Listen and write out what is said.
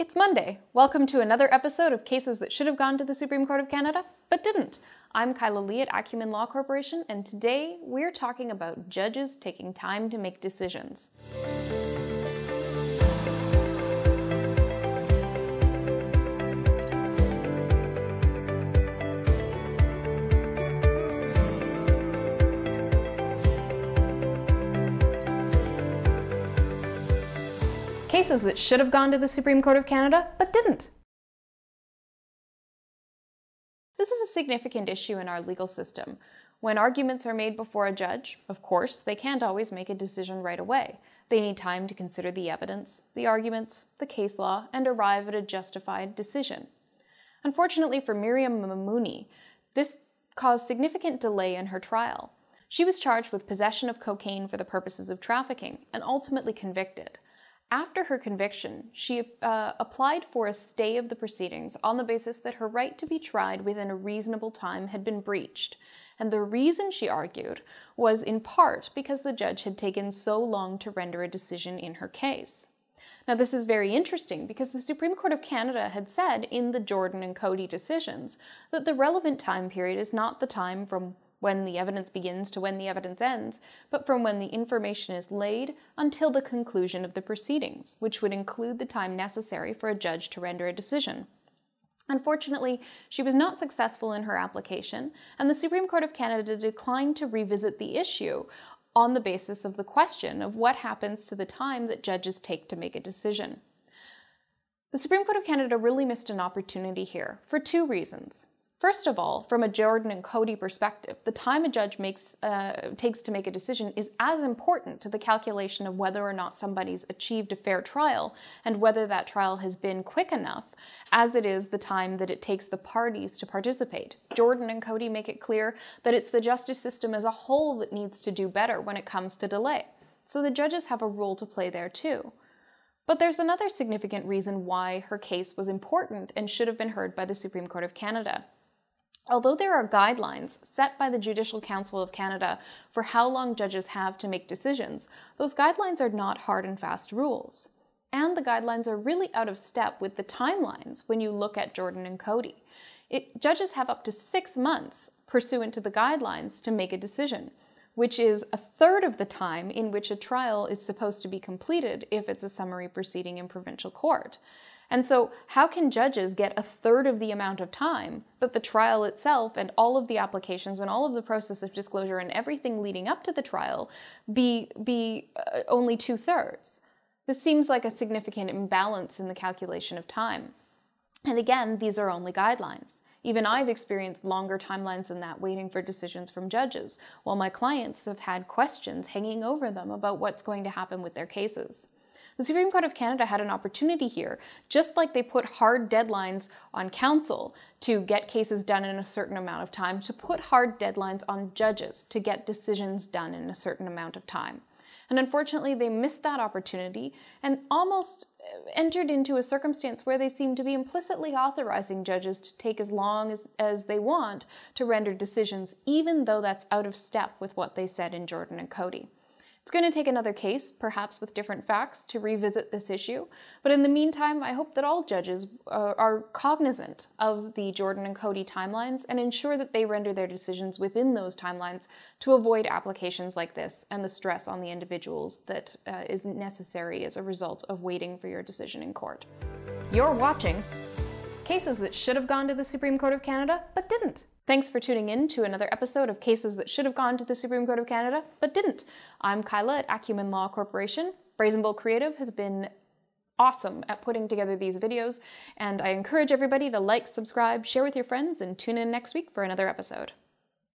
It's Monday. Welcome to another episode of Cases That Should Have Gone to the Supreme Court of Canada, but didn't. I'm Kyla Lee at Acumen Law Corporation, and today we're talking about judges taking time to make decisions. Cases that should have gone to the Supreme Court of Canada, but didn't. This is a significant issue in our legal system. When arguments are made before a judge, of course, they can't always make a decision right away. They need time to consider the evidence, the arguments, the case law, and arrive at a justified decision. Unfortunately for Miriam Mamouni, this caused significant delay in her trial. She was charged with possession of cocaine for the purposes of trafficking and ultimately convicted. After her conviction, she applied for a stay of the proceedings on the basis that her right to be tried within a reasonable time had been breached. And the reason, she argued, was in part because the judge had taken so long to render a decision in her case. Now, this is very interesting because the Supreme Court of Canada had said in the Jordan and Cody decisions that the relevant time period is not the time from when the evidence begins to when the evidence ends, but from when the information is laid until the conclusion of the proceedings, which would include the time necessary for a judge to render a decision. Unfortunately, she was not successful in her application, and the Supreme Court of Canada declined to revisit the issue on the basis of the question of what happens to the time that judges take to make a decision. The Supreme Court of Canada really missed an opportunity here for two reasons. First of all, from a Jordan and Cody perspective, the time a judge takes to make a decision is as important to the calculation of whether or not somebody's achieved a fair trial and whether that trial has been quick enough as it is the time that it takes the parties to participate. Jordan and Cody make it clear that it's the justice system as a whole that needs to do better when it comes to delay. So the judges have a role to play there too. But there's another significant reason why her case was important and should have been heard by the Supreme Court of Canada. Although there are guidelines set by the Judicial Council of Canada for how long judges have to make decisions, those guidelines are not hard and fast rules. And the guidelines are really out of step with the timelines when you look at Jordan and Cody. Judges have up to 6 months pursuant to the guidelines to make a decision, which is a third of the time in which a trial is supposed to be completed if it's a summary proceeding in provincial court. And so how can judges get a third of the amount of time that the trial itself and all of the applications and all of the process of disclosure and everything leading up to the trial be only 2/3? This seems like a significant imbalance in the calculation of time. And again, these are only guidelines. Even I've experienced longer timelines than that waiting for decisions from judges, while my clients have had questions hanging over them about what's going to happen with their cases. The Supreme Court of Canada had an opportunity here, just like they put hard deadlines on counsel to get cases done in a certain amount of time, to put hard deadlines on judges to get decisions done in a certain amount of time. And unfortunately, they missed that opportunity and almost entered into a circumstance where they seem to be implicitly authorizing judges to take as long as they want to render decisions, even though that's out of step with what they said in Jordan and Cody. It's going to take another case, perhaps with different facts, to revisit this issue. But in the meantime, I hope that all judges are cognizant of the Jordan and Cody timelines and ensure that they render their decisions within those timelines to avoid applications like this and the stress on the individuals that is necessary as a result of waiting for your decision in court. You're watching Cases That Should Have Gone to the Supreme Court of Canada, but didn't. Thanks for tuning in to another episode of Cases That Should Have Gone to the Supreme Court of Canada, but didn't. I'm Kyla at Acumen Law Corporation. Brazen Bull Creative has been awesome at putting together these videos, and I encourage everybody to like, subscribe, share with your friends, and tune in next week for another episode.